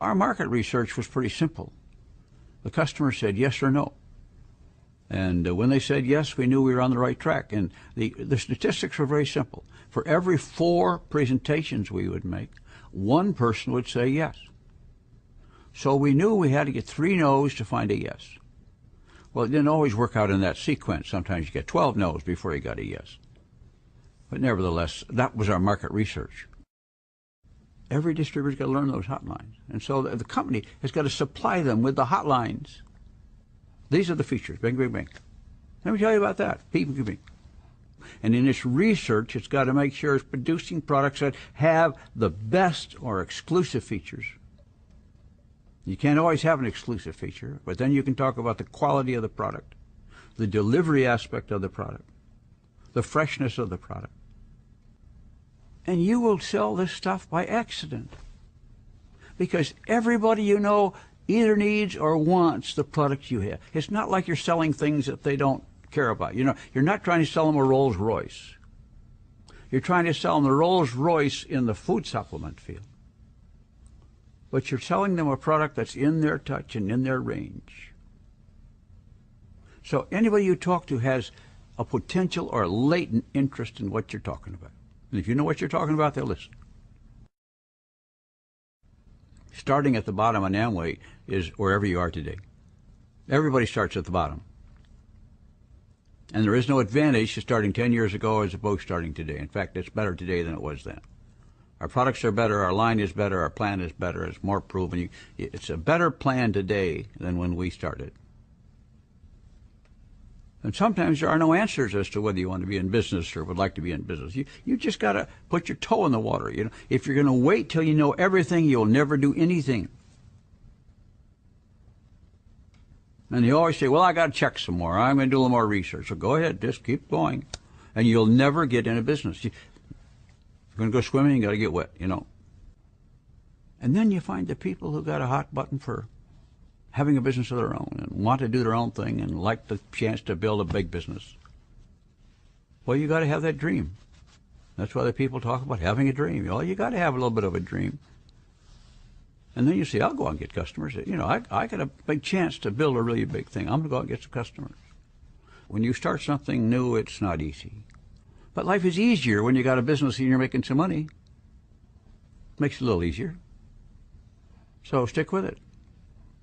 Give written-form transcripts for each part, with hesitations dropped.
Our market research was pretty simple. The customer said yes or no. And when they said yes, we knew we were on the right track. And the statistics were very simple. For every 4 presentations we would make, 1 person would say yes. So we knew we had to get 3 no's to find a yes. Well, it didn't always work out in that sequence. Sometimes you get 12 no's before you got a yes. But nevertheless, that was our market research. Every distributor's got to learn those hotlines. And so the company has got to supply them with the hotlines. These are the features. Bing, bing, bing. Let me tell you about that. Bing, bing, bing. And in its research, it's got to make sure it's producing products that have the best or exclusive features. You can't always have an exclusive feature, but then you can talk about the quality of the product, the delivery aspect of the product, the freshness of the product. And you will sell this stuff by accident. Because everybody you know either needs or wants the product you have. It's not like you're selling things that they don't care about. You know, you're not trying to sell them a Rolls Royce. You're trying to sell them the Rolls Royce in the food supplement field. But you're selling them a product that's in their touch and in their range. So anybody you talk to has a potential or latent interest in what you're talking about. And if you know what you're talking about, they'll listen. Starting at the bottom on Amway is wherever you are today. Everybody starts at the bottom. And there is no advantage to starting 10 years ago as opposed to starting today. In fact, it's better today than it was then. Our products are better, our line is better, our plan is better, it's more proven. It's a better plan today than when we started. And sometimes there are no answers as to whether you want to be in business or would like to be in business. You just got to put your toe in the water. You know, if you're going to wait till you know everything, you'll never do anything. And you always say, well, I got to check some more. I'm going to do a little more research. So go ahead, just keep going. And you'll never get into business. If you're going to go swimming, you got to get wet, you know. And then you find the people who got a hot button for having a business of their own and want to do their own thing and like the chance to build a big business. Well, you got to have that dream. That's why the people talk about having a dream. Well, you got to have a little bit of a dream. And then you say, I'll go out and get customers. You know, I got a big chance to build a really big thing. I'm going to go out and get some customers. When you start something new, it's not easy. But life is easier when you got a business and you're making some money. Makes it a little easier. So stick with it.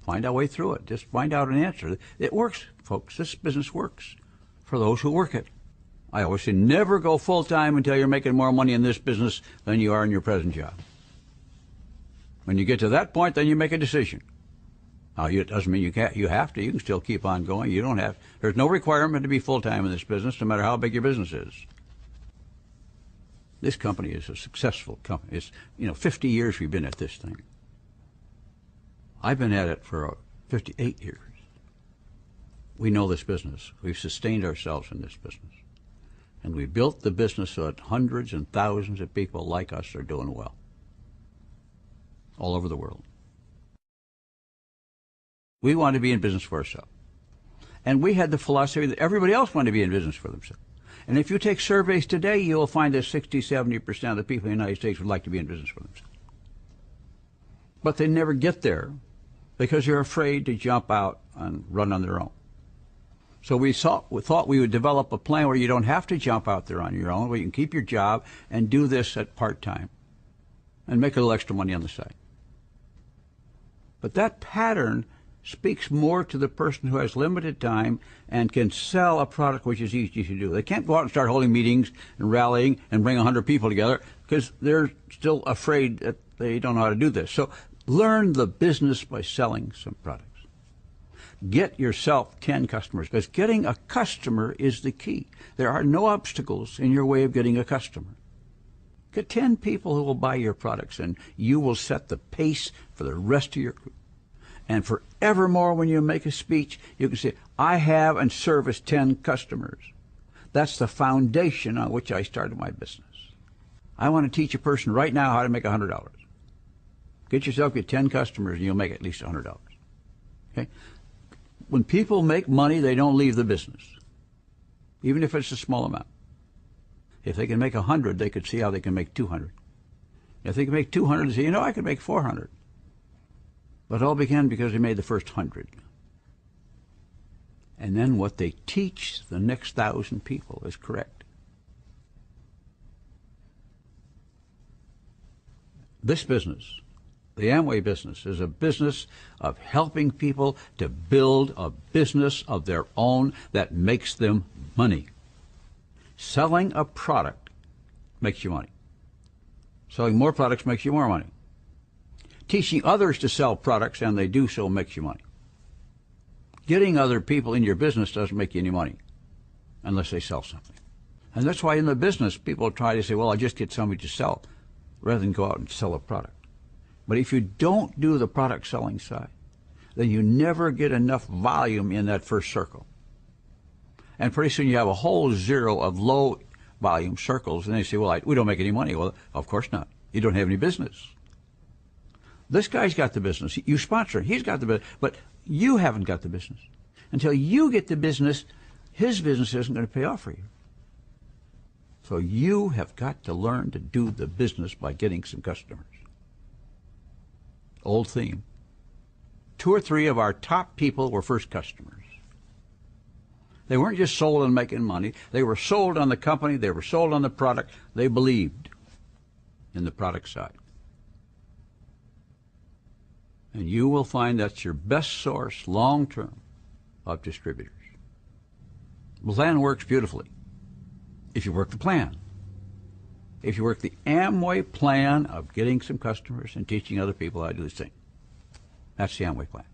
Find our way through it. Just find out an answer. It works, folks. This business works for those who work it. I always say never go full-time until you're making more money in this business than you are in your present job. When you get to that point, then you make a decision. Now, it doesn't mean you have to. You can still keep on going. You don't have. There's no requirement to be full-time in this business, no matter how big your business is. This company is a successful company. It's, 50 years we've been at this thing. I've been at it for 58 years. We know this business. We've sustained ourselves in this business. And we built the business so that hundreds and thousands of people like us are doing well. All over the world. We want to be in business for ourselves. And we had the philosophy that everybody else wanted to be in business for themselves. And if you take surveys today, you'll find that 60-70% of the people in the United States would like to be in business for themselves. But they never get there because they're afraid to jump out and run on their own. So we thought we would develop a plan where you don't have to jump out there on your own, where you can keep your job and do this at part-time and make a little extra money on the side. But that pattern speaks more to the person who has limited time and can sell a product which is easy to do. They can't go out and start holding meetings and rallying and bring 100 people together because they're still afraid that they don't know how to do this. So learn the business by selling some products. Get yourself 10 customers, because getting a customer is the key. There are no obstacles in your way of getting a customer. Get 10 people who will buy your products, and you will set the pace for the rest of your group. And forevermore, when you make a speech, you can say, I have and service 10 customers. That's the foundation on which I started my business. I want to teach a person right now how to make $100. Get yourself 10 customers, and you'll make at least $100. Okay? When people make money, they don't leave the business, even if it's a small amount. If they can make 100, they could see how they can make 200. If they can make 200, they say, I can make 400. But it all began because they made the first 100. And then what they teach the next 1,000 people is correct. This business, the Amway business, is a business of helping people to build a business of their own that makes them money. Selling a product makes you money. Selling more products makes you more money. Teaching others to sell products, and they do so, makes you money. Getting other people in your business doesn't make you any money unless they sell something. And that's why in the business people try to say, well, I'll just get somebody to sell, rather than go out and sell a product. But if you don't do the product selling side, then you never get enough volume in that first circle. And pretty soon you have a whole zero of low volume circles, and they say, well, we don't make any money. Well, of course not. You don't have any business. This guy's got the business. You sponsor him. He's got the business. But you haven't got the business. Until you get the business, his business isn't going to pay off for you. So you have got to learn to do the business by getting some customers. Old theme. 2 or 3 of our top people were first customers. They weren't just sold on making money. They were sold on the company. They were sold on the product. They believed in the product side. And you will find that's your best source long-term of distributors. The plan works beautifully if you work the plan. If you work the Amway plan of getting some customers and teaching other people how to do this thing. That's the Amway plan.